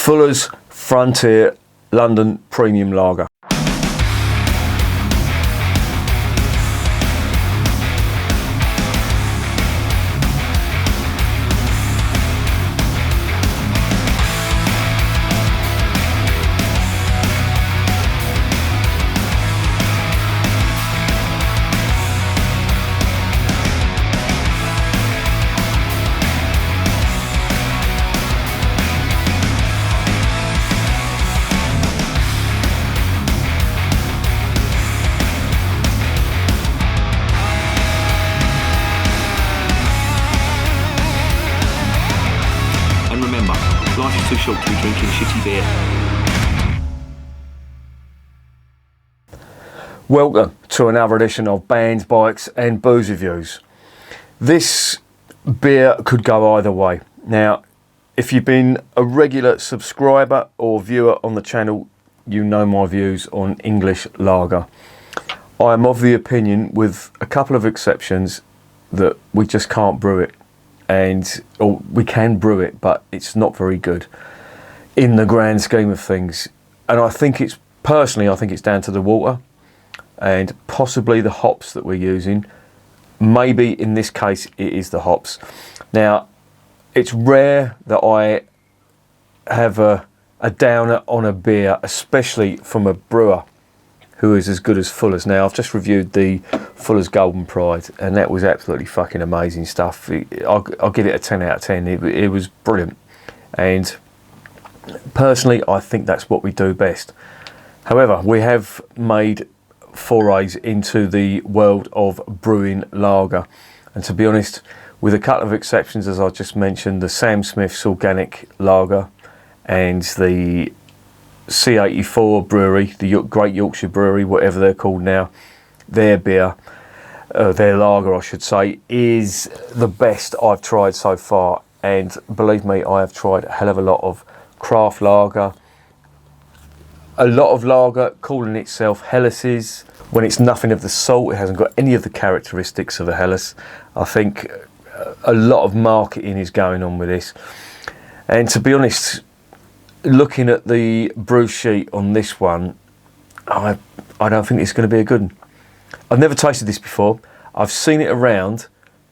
Fuller's Frontier London Premium Lager. Life is too short to be drinking shitty beer. Welcome to another edition of Bands, Bikes and Booze Reviews. This beer could go either way. Now, if you've been a regular subscriber or viewer on the channel, you know my views on English lager. I am of the opinion, with a couple of exceptions, that we just can't brew it. Or we can brew it, but it's not very good in the grand scheme of things. And I think it's down to the water and possibly the hops that we're using. Maybe in this case it is the hops. Now, it's rare that I have a downer on a beer, especially from a brewer who is as good as Fuller's. Now, I've just reviewed the Fuller's Golden Pride, and that was absolutely fucking amazing stuff. I'll give it a 10 out of 10. It was brilliant. And personally, I think that's what we do best. However, we have made forays into the world of brewing lager. And to be honest, with a couple of exceptions, as I just mentioned, the Sam Smith's Organic Lager and the C84 Brewery, the Great Yorkshire Brewery, whatever they're called now, their beer, their lager I should say, is the best I've tried so far. And believe me, I have tried a hell of a lot of craft lager, a lot of lager calling itself Hellas's, when it's nothing of the sort. It hasn't got any of the characteristics of a Hellas. I think a lot of marketing is going on with this. And to be honest, looking at the brew sheet on this one, I don't think it's going to be a good one. I've never tasted this before. I've seen it around,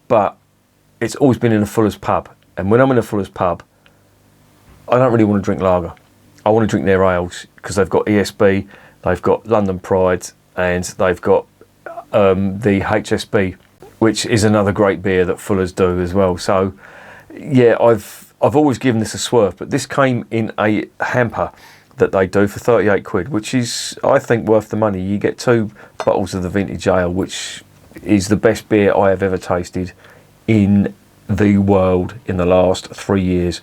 but it's always been in a Fuller's pub. And when I'm in a Fuller's pub, I don't really want to drink lager. I want to drink their ales, because they've got ESB, they've got London Pride, and they've got the HSB, which is another great beer that Fuller's do as well. So, yeah, I've always given this a swerve, but this came in a hamper that they do for 38 quid, which is, I think, worth the money. You get 2 bottles of the vintage ale, which is the best beer I have ever tasted in the world in the last 3 years.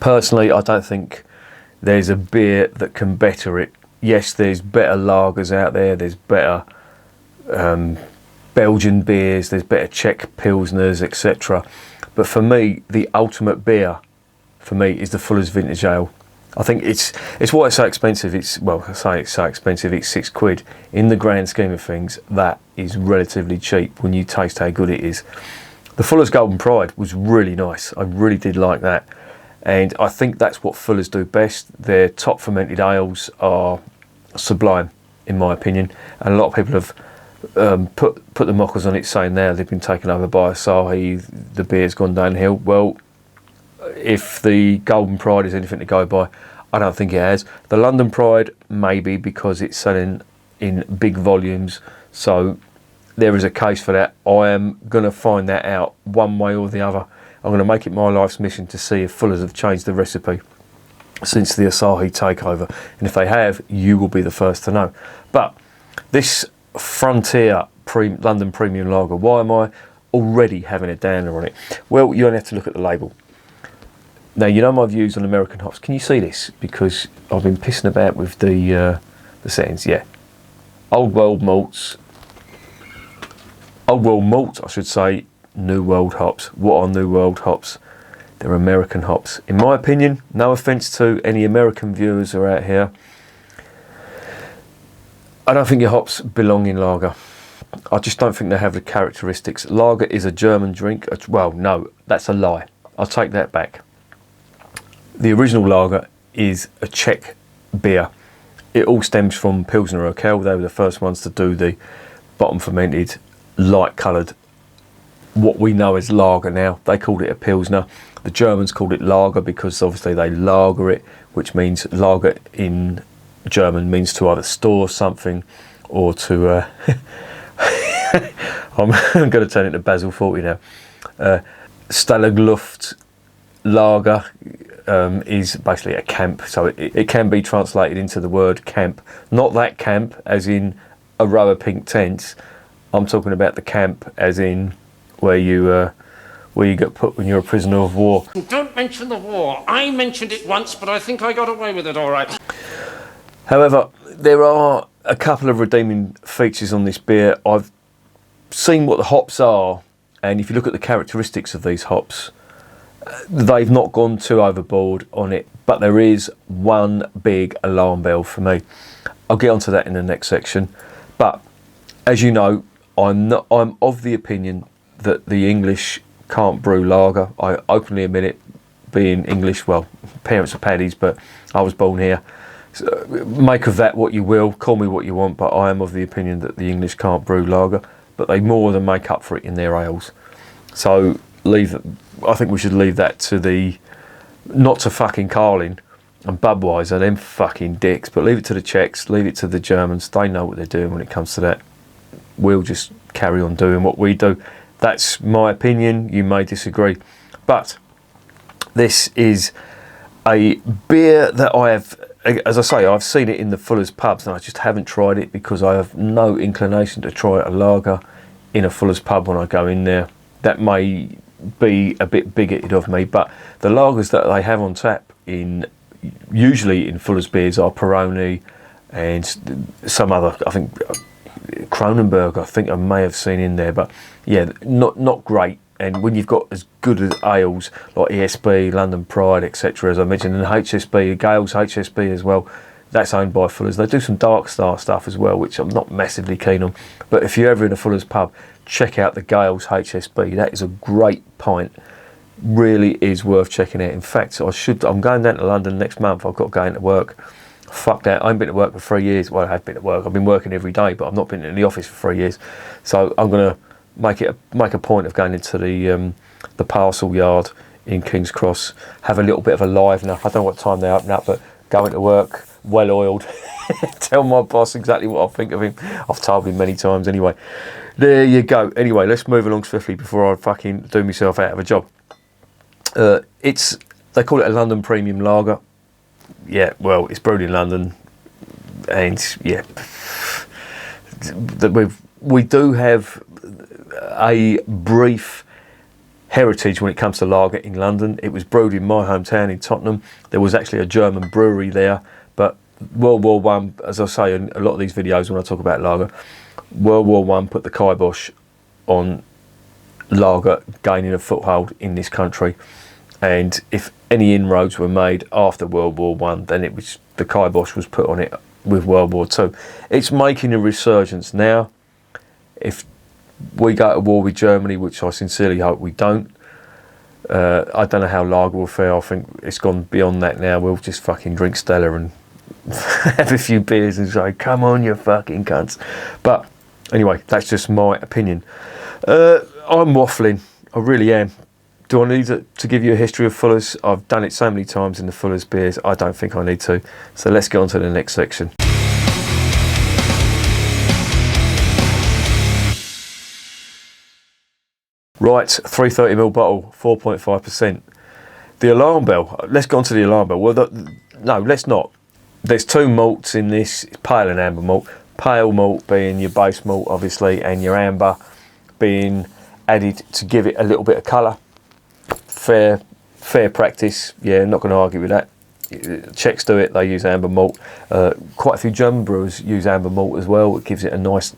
Personally, I don't think there's a beer that can better it. Yes, there's better lagers out there, there's better Belgian beers, there's better Czech Pilsners, etc. But for me, the ultimate beer for me is the Fuller's Vintage Ale. I think it's why it's so expensive. I say it's so expensive, it's 6 quid. In the grand scheme of things, that is relatively cheap when you taste how good it is. The Fuller's Golden Pride was really nice. I really did like that. And I think that's what Fuller's do best. Their top fermented ales are sublime, in my opinion. And a lot of people have put the mockers on it, saying now they've been taken over by Asahi, the beer's gone downhill. Well, if the Golden Pride is anything to go by, I don't think it has. The London Pride, maybe, because it's selling in big volumes, so there is a case for that. I am going to find that out one way or the other. I'm going to make it my life's mission to see if Fuller's have changed the recipe since the Asahi takeover, and if they have, you will be the first to know. But this Frontier London Premium Lager, why am I already having a downer on it? Well, you only have to look at the label. Now, you know my views on American hops. Can you see this? Because I've been pissing about with the settings. Yeah, Old World malts. Old World malt, I should say. New World hops. What are New World hops? They're American hops. In my opinion, no offence to any American viewers who are out here, I don't think your hops belong in lager. I just don't think they have the characteristics. Lager is a German drink. Well, no, that's a lie. I'll take that back. The original lager is a Czech beer. It all stems from Pilsner Urquell. They were the first ones to do the bottom fermented, light coloured, what we know as lager now. They called it a Pilsner. The Germans called it lager because obviously they lager it, which means lager in German means to either store something or to I'm going to turn it to Basil 40 now. Stahlgluft lager is basically a camp, so it can be translated into the word camp. Not that camp as in a row of pink tents. I'm talking about the camp as in where you get put when you're a prisoner of war. Don't mention the war. I mentioned it once, but I think I got away with it all right. However, there are a couple of redeeming features on this beer. I've seen what the hops are, and if you look at the characteristics of these hops, they've not gone too overboard on it, but there is one big alarm bell for me. I'll get onto that in the next section. But as you know, I'm of the opinion that the English can't brew lager. I openly admit it, being English. Well, parents are paddies, but I was born here. So make of that what you will, call me what you want, but I am of the opinion that the English can't brew lager, but they more than make up for it in their ales. So I think we should leave that to not to fucking Carling and Budweiser, them fucking dicks, but leave it to the Czechs, leave it to the Germans. They know what they're doing when it comes to that. We'll just carry on doing what we do. That's my opinion. You may disagree, but this is a beer that I have, as I say, I've seen it in the Fuller's pubs and I just haven't tried it because I have no inclination to try a lager in a Fuller's pub when I go in there. That may be a bit bigoted of me, but the lagers that they have on tap usually in Fuller's beers are Peroni and some other, I think Kronenberg, I think I may have seen in there, but yeah, not great. And when you've got as good as ales like ESB, London Pride, etc., as I mentioned, and HSB, Gale's HSB as well, that's owned by Fuller's. They do some Dark Star stuff as well, which I'm not massively keen on. But if you're ever in a Fuller's pub, check out the Gale's HSB. That is a great pint. Really is worth checking out. In fact, I'm going down to London next month. I've got to go into work. Fuck that. I haven't been to work for 3 years. Well, I have been at work. I've been working every day, but I've not been in the office for 3 years. So I'm going to make a point of going into the parcel yard in King's Cross, have a little bit of a livener. I don't know what time they open up, but go into work well oiled. Tell my boss exactly what I think of him. I've told him many times anyway. There you go. Anyway, let's move along swiftly before I fucking do myself out of a job. They call it a London Premium Lager. Yeah, well, it's brewed in London, and yeah, we do have a brief heritage when it comes to lager in London. It was brewed in my hometown in Tottenham. There was actually a German brewery there, but World War One, as I say in a lot of these videos when I talk about lager, World War One put the kibosh on lager gaining a foothold in this country. And if any inroads were made after World War One, then the kibosh was put on it with World War Two. It's making a resurgence now. If we go to war with Germany, which I sincerely hope we don't, I don't know how lager will fare. I think it's gone beyond that now. We'll just fucking drink Stella and have a few beers and say, come on, you fucking cunts. But anyway, that's just my opinion. I'm waffling. I really am. Do I need to give you a history of Fuller's? I've done it so many times in the Fuller's beers. I don't think I need to. So let's get on to the next section. Right, 330ml bottle, 4.5%. The alarm bell. Let's go on to the alarm bell. Well, no, let's not. There's two malts in this, pale and amber malt. Pale malt being your base malt, obviously, and your amber being added to give it a little bit of colour. Fair practice. Yeah, not going to argue with that. Czechs do it. They use amber malt. Quite a few German brewers use amber malt as well. It gives it a nice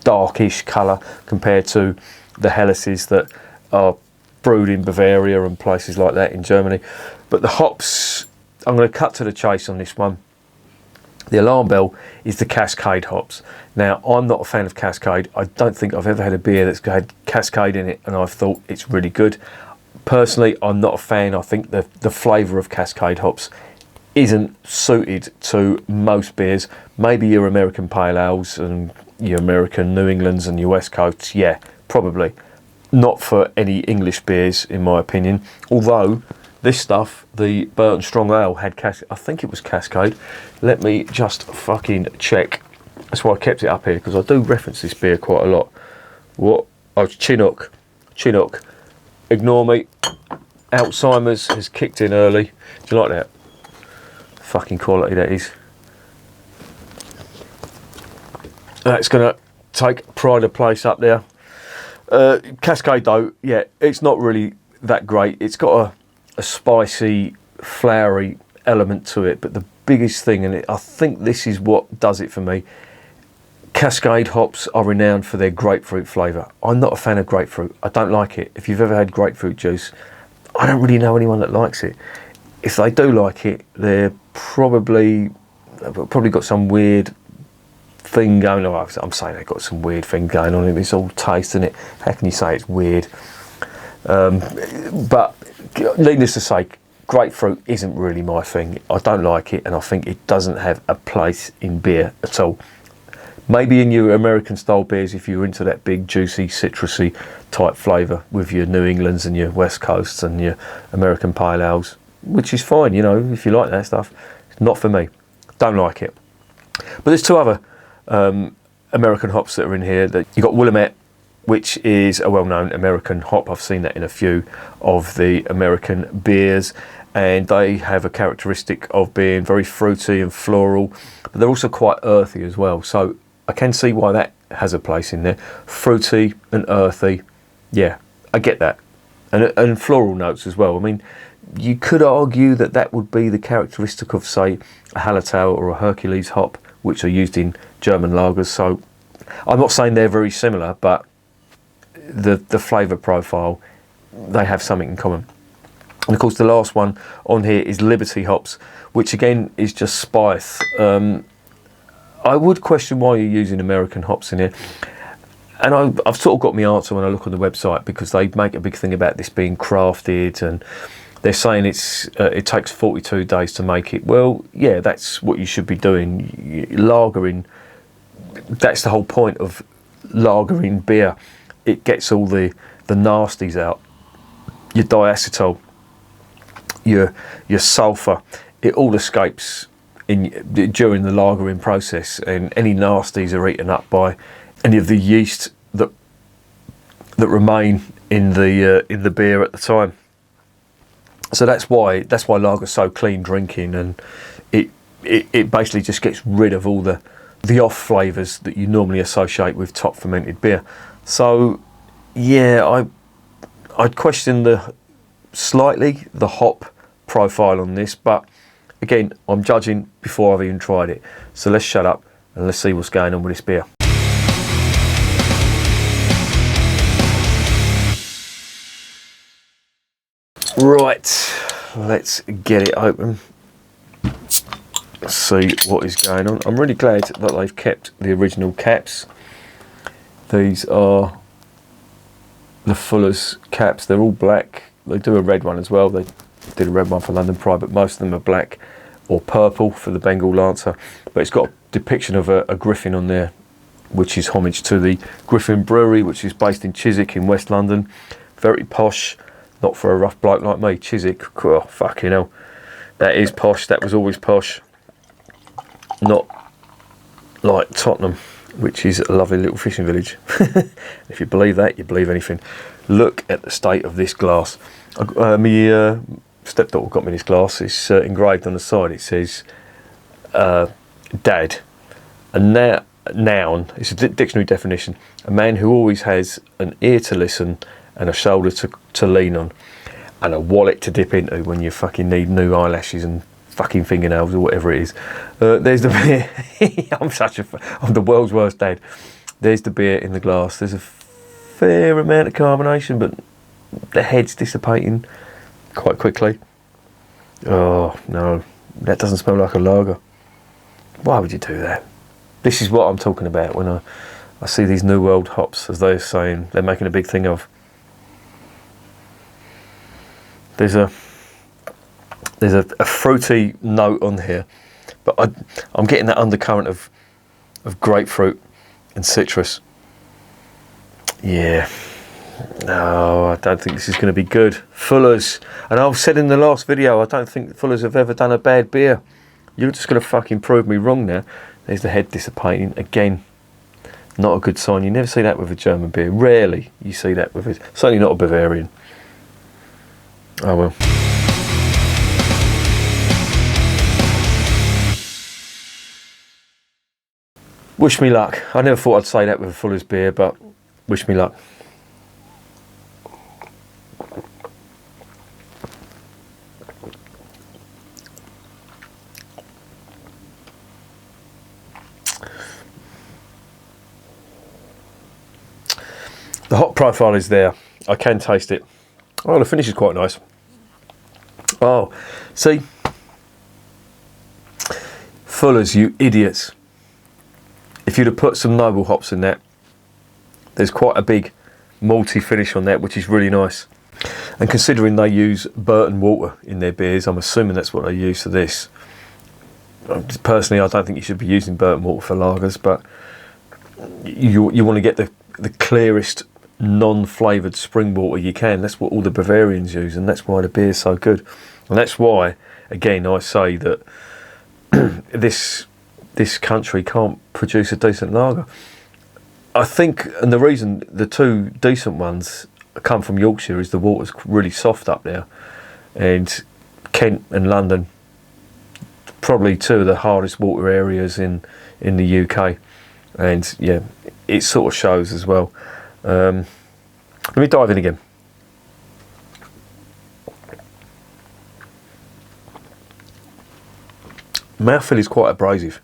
darkish colour compared to the Helleses that are brewed in Bavaria and places like that in Germany. But the hops, I'm going to cut to the chase on this one. The alarm bell is the Cascade hops. Now, I'm not a fan of Cascade. I don't think I've ever had a beer that's had Cascade in it and I've thought it's really good. Personally, I'm not a fan. I think the flavour of Cascade hops isn't suited to most beers. Maybe your American Pale Ales and your American New Englands and your West Coasts, yeah, probably. Not for any English beers, in my opinion. Although, this stuff, the Burton Strong Ale, had I think it was Cascade. Let me just fucking check. That's why I kept it up here, because I do reference this beer quite a lot. What? Oh, it's Chinook. Chinook. Ignore me. Alzheimer's has kicked in early. Do you like that? Fucking quality that is. That's going to take pride of place up there. Cascade though, yeah, it's not really that great. It's got a spicy, flowery element to it, but the biggest thing, and I think this is what does it for me, Cascade hops are renowned for their grapefruit flavour. I'm not a fan of grapefruit. I don't like it. If you've ever had grapefruit juice, I don't really know anyone that likes it. If they do like it, they've probably got some weird thing going on. I'm saying they've got some weird thing going on. It's all taste, isn't it? How can you say it's weird? But needless to say, grapefruit isn't really my thing. I don't like it, and I think it doesn't have a place in beer at all. Maybe in your American style beers, if you're into that big juicy citrusy type flavour with your New Englands and your West Coasts and your American Pale Ales, which is fine, you know, if you like that stuff. It's not for me. Don't like it. But there's two other American hops that are in here. That you got Willamette, which is a well-known American hop. I've seen that in a few of the American beers, and they have a characteristic of being very fruity and floral, but they're also quite earthy as well. So I can see why that has a place in there. Fruity and earthy, yeah, I get that. And floral notes as well. I mean, you could argue that that would be the characteristic of, say, a Hallertau or a Hercules hop, which are used in German lagers. So I'm not saying they're very similar, but the flavour profile, they have something in common. And of course the last one on here is Liberty hops, which again is just spice. I would question why you're using American hops in here, and I've sort of got my answer when I look on the website, because they make a big thing about this being crafted, and they're saying it takes 42 days to make it. Well, yeah, that's what you should be doing. Lagering, that's the whole point of lagering beer. It gets all the nasties out. Your diacetyl, your sulphur, it all escapes during the lagering process, and any nasties are eaten up by any of the yeast that remain in the beer at the time. So that's why lager's so clean drinking, and it basically just gets rid of all the off flavours that you normally associate with top fermented beer. So yeah, I'd question slightly the hop profile on this, but again, I'm judging before I've even tried it. So let's shut up and let's see what's going on with this beer. Right, let's get it open. See what is going on. I'm really glad that they've kept the original caps. These are the Fuller's caps. They're all black. They do a red one as well. They did a red one for London Pride, but most of them are black or purple for the Bengal Lancer. But it's got a depiction of a griffin on there, which is homage to the Griffin Brewery, which is based in Chiswick in West London. Very posh, not for a rough bloke like me. Chiswick, oh, fucking hell. That is posh, that was always posh. Not like Tottenham, which is a lovely little fishing village. If you believe that, you believe anything. Look at the state of this glass. My stepdaughter got me this glass. It's engraved on the side. It says, Dad. A noun, it's a dictionary definition, a man who always has an ear to listen and a shoulder to lean on, and a wallet to dip into when you fucking need new eyelashes and fucking fingernails or whatever it is. There's the beer. I'm the world's worst dad. There's the beer in the glass. There's a fair amount of carbonation, but the head's dissipating quite quickly. Oh no, that doesn't smell like a lager. Why would you do that? This is what I'm talking about when I see these New World hops, as they're saying, they're making a big thing of. There's a fruity note on here, but I'm getting that undercurrent of grapefruit and citrus. Yeah. No, I don't think this is going to be good. Fuller's, and I've said in the last video, I don't think Fuller's have ever done a bad beer. You're just going to fucking prove me wrong now. There's the head dissipating again. Not a good sign. You never see that with a German beer. Rarely you see that with it. Certainly not a Bavarian. Oh well. Wish me luck. I never thought I'd say that with a Fuller's beer, but wish me luck. The hop profile is there. I can taste it. Oh, the finish is quite nice. Oh, see? Fuller's, you idiots. If you'd have put some noble hops in that, there's quite a big malty finish on that, which is really nice. And considering they use Burton water in their beers, I'm assuming that's what they use for this. Personally, I don't think you should be using Burton water for lagers, but you want to get the clearest non-flavoured spring water you can. That's what all the Bavarians use, and that's why the beer's so good. And that's why, again, I say that this country can't produce a decent lager. I think, and the reason the two decent ones come from Yorkshire is the water's really soft up there, and Kent and London, probably two of the hardest water areas in the UK, and yeah, it sort of shows as well. Let me dive in again. Mouthfeel is quite abrasive,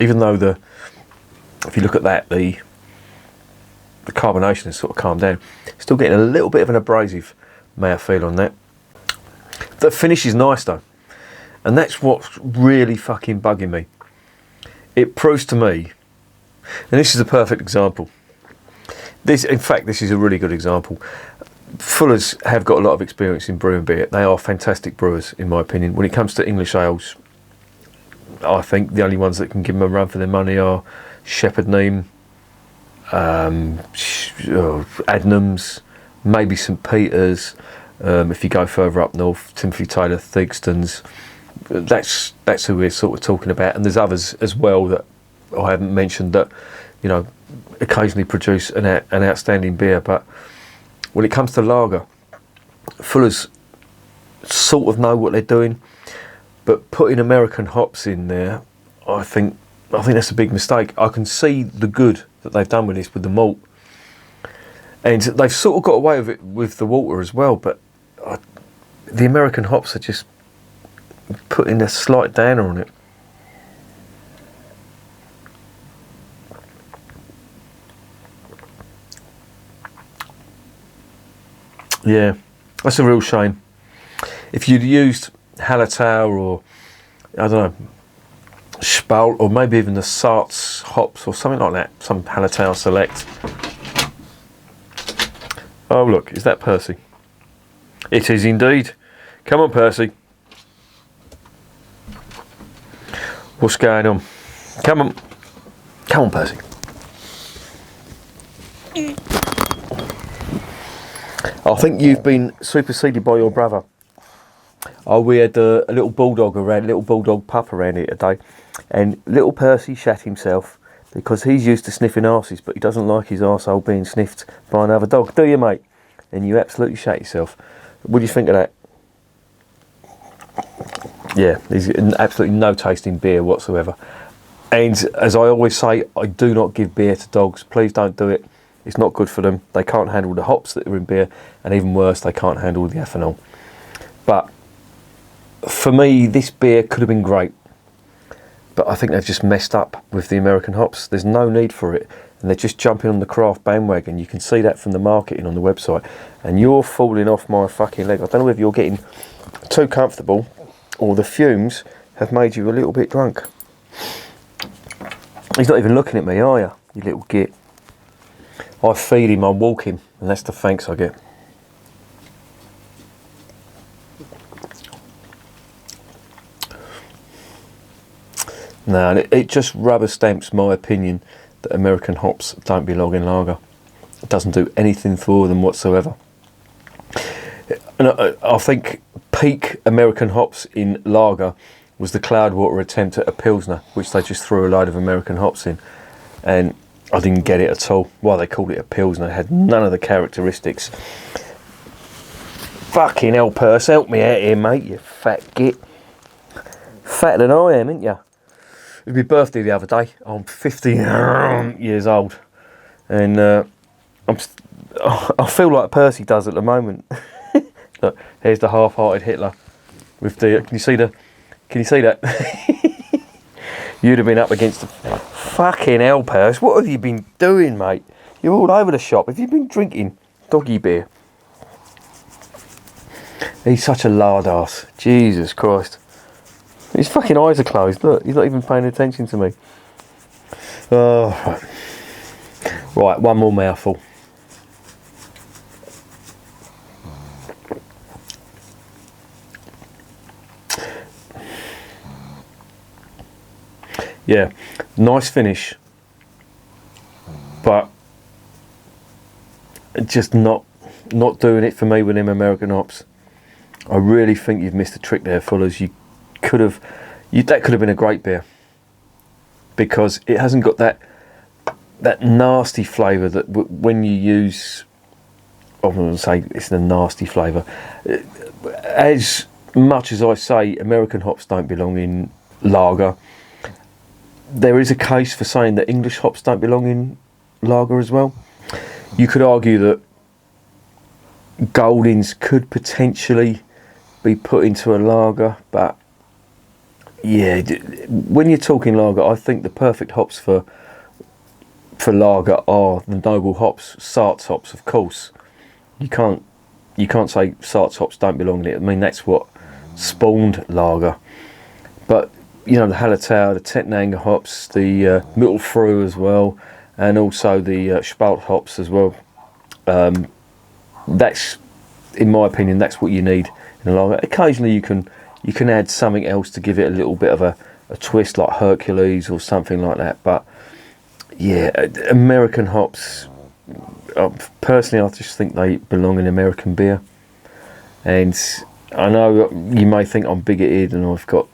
even though if you look at that, the carbonation has sort of calmed down. Still getting a little bit of an abrasive mouthfeel on that. The finish is nice though, and that's what's really fucking bugging me. It proves to me, and this is a perfect example. In fact, this is a really good example. Fuller's have got a lot of experience in brewing beer. They are fantastic brewers, in my opinion. When it comes to English ales, I think the only ones that can give them a run for their money are Shepherd Neame, Adnams, maybe St Peter's. If you go further up north, Timothy Taylor, Theakston's. That's who we're sort of talking about. And there's others as well that I haven't mentioned that, you know, occasionally produce an outstanding beer. But when it comes to lager, Fuller's sort of know what they're doing, but putting American hops in there, I think that's a big mistake. I can see the good that they've done with this, with the malt, and they've sort of got away with it with the water as well, but the American hops are just putting a slight downer on it. Yeah, that's a real shame. If you'd used Hallertau or, I don't know, Spalt, or maybe even the Sarts hops or something like that, some Hallertau Select. Oh look, is that Percy? It is indeed. Come on, Percy. What's going on? Come on. Come on, Percy. I think you've been superseded by your brother. Oh, we had a little bulldog pup around here today, and little Percy shat himself because he's used to sniffing arses, but he doesn't like his arsehole being sniffed by another dog, do you, mate? And you absolutely shat yourself. What do you think of that? Yeah, there's absolutely no taste in beer whatsoever. And as I always say, I do not give beer to dogs. Please don't do it. It's not good for them. They can't handle the hops that are in beer, and even worse, they can't handle the ethanol. But for me, this beer could have been great, but I think they've just messed up with the American hops. There's no need for it, and they're just jumping on the craft bandwagon. You can see that from the marketing on the website, and you're falling off my fucking leg. I don't know if you're getting too comfortable or the fumes have made you a little bit drunk. He's not even looking at me, are you little git? I feed him, I walk him, and that's the thanks I get. No, and it just rubber stamps my opinion that American hops don't belong in lager. It doesn't do anything for them whatsoever. And I think peak American hops in lager was the Cloudwater attempt at a Pilsner, which they just threw a load of American hops in. And I didn't get it at all. Why they called it a Pilsner, it had none of the characteristics. Fucking hell, Purse, help me out here, mate, you fat git. Fatter than I am, ain't ya? It was my birthday the other day. I'm 50 years old. And I feel like Percy does at the moment. Look, here's the half-hearted Hitler. With the, can you see that? You'd have been up against the fucking hell, Percy. What have you been doing, mate? You're all over the shop. Have you been drinking doggy beer? He's such a lard ass. Jesus Christ. His fucking eyes are closed. Look, he's not even paying attention to me. Oh, right, one more mouthful. Yeah, nice finish, but just not doing it for me with them American hops. I really think you've missed a trick there, Fullers. That could have been a great beer, because it hasn't got that nasty flavour that when you use. I'm going to say it's a nasty flavour. As much as I say American hops don't belong in lager, there is a case for saying that English hops don't belong in lager as well. You could argue that Goldings could potentially be put into a lager, but yeah, when you're talking lager, I think the perfect hops for lager are the noble hops, Sarts hops, of course. You can't say Sarts hops don't belong in it. I mean, that's what spawned lager. But you know, the Hallertau, the Tettnanger hops, the Mittelfrüh as well, and also the Spalt hops as well. That's, in my opinion, that's what you need in a lager. Occasionally you can add something else to give it a little bit of a twist, like Hercules or something like that. But yeah, American hops, personally, I just think they belong in American beer. And I know you may think I'm bigoted and I've got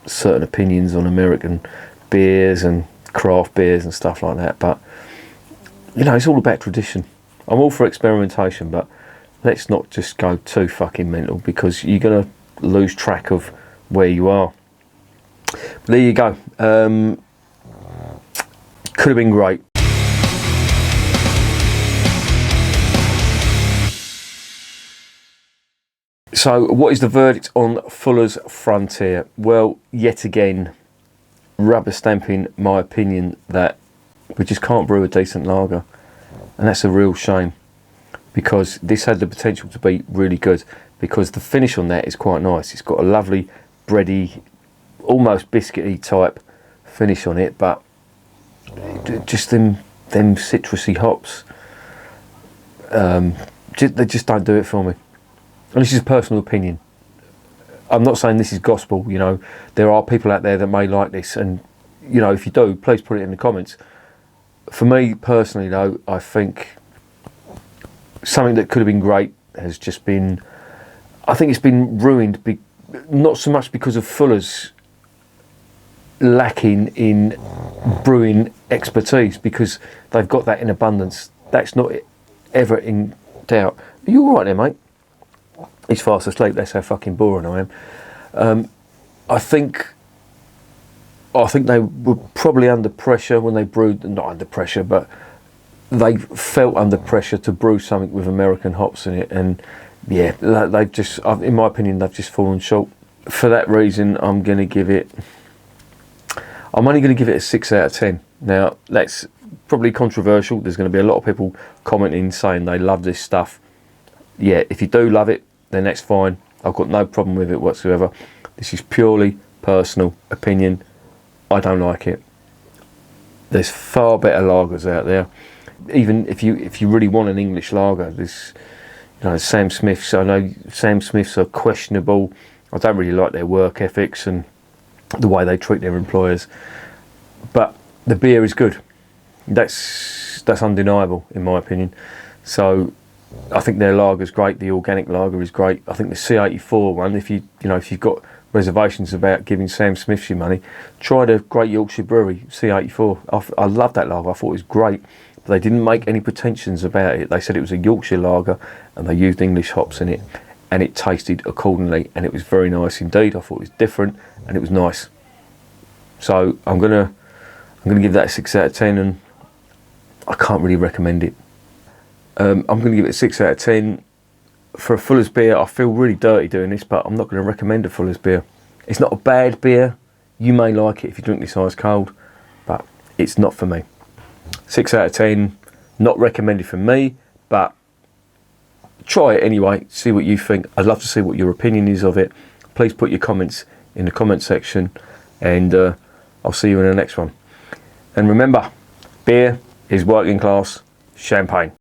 certain opinions on American beers and craft beers and stuff like that, but you know, it's all about tradition. I'm all for experimentation, but let's not just go too fucking mental, because you're gonna lose track of where you are. But there you go. Could have been great. So, what is the verdict on Fuller's Frontier? Well, yet again, rubber stamping my opinion that we just can't brew a decent lager. And that's a real shame, because this had the potential to be really good, because the finish on that is quite nice. It's got a lovely bready, almost biscuity type finish on it, but just them citrusy hops, they just don't do it for me. And this is a personal opinion. I'm not saying this is gospel, you know. There are people out there that may like this, and you know, if you do, please put it in the comments. For me personally though, I think something that could have been great has just been, I think it's been ruined, not so much because of Fuller's lacking in brewing expertise, because they've got that in abundance. That's not ever in doubt. Are you alright there, mate? He's fast asleep. That's how fucking boring I am. I think they were probably under pressure when they brewed. Not under pressure, but they felt under pressure to brew something with American hops in it. And yeah, they've just, in my opinion, they've just fallen short. For that reason, I'm only going to give it a 6 out of 10. Now, that's probably controversial. There's going to be a lot of people commenting saying they love this stuff. Yeah, if you do love it, then that's fine. I've got no problem with it whatsoever. This is purely personal opinion. I don't like it. There's far better lagers out there. Even if you really want an English lager, there's, you know, Sam Smiths. I know Sam Smiths are questionable. I don't really like their work ethics, and the way they treat their employers. But the beer is good. That's undeniable in my opinion. So I think their lager's great. The organic lager is great. I think the C84 one, if you've got reservations about giving Sam Smiths your money, try the Great Yorkshire Brewery C84. I love that lager. I thought it was great. But they didn't make any pretensions about it. They said it was a Yorkshire lager and they used English hops in it, and it tasted accordingly, and it was very nice indeed. I thought it was different and it was nice. So I'm gonna give that a 6 out of 10, and I can't really recommend it. I'm going to give it a 6 out of 10. For a Fuller's beer, I feel really dirty doing this, but I'm not going to recommend a Fuller's beer. It's not a bad beer. You may like it if you drink this ice cold, but it's not for me. 6 out of 10, not recommended for me, but try it anyway, see what you think. I'd love to see what your opinion is of it. Please put your comments in the comment section, and I'll see you in the next one. And remember, beer is working class champagne.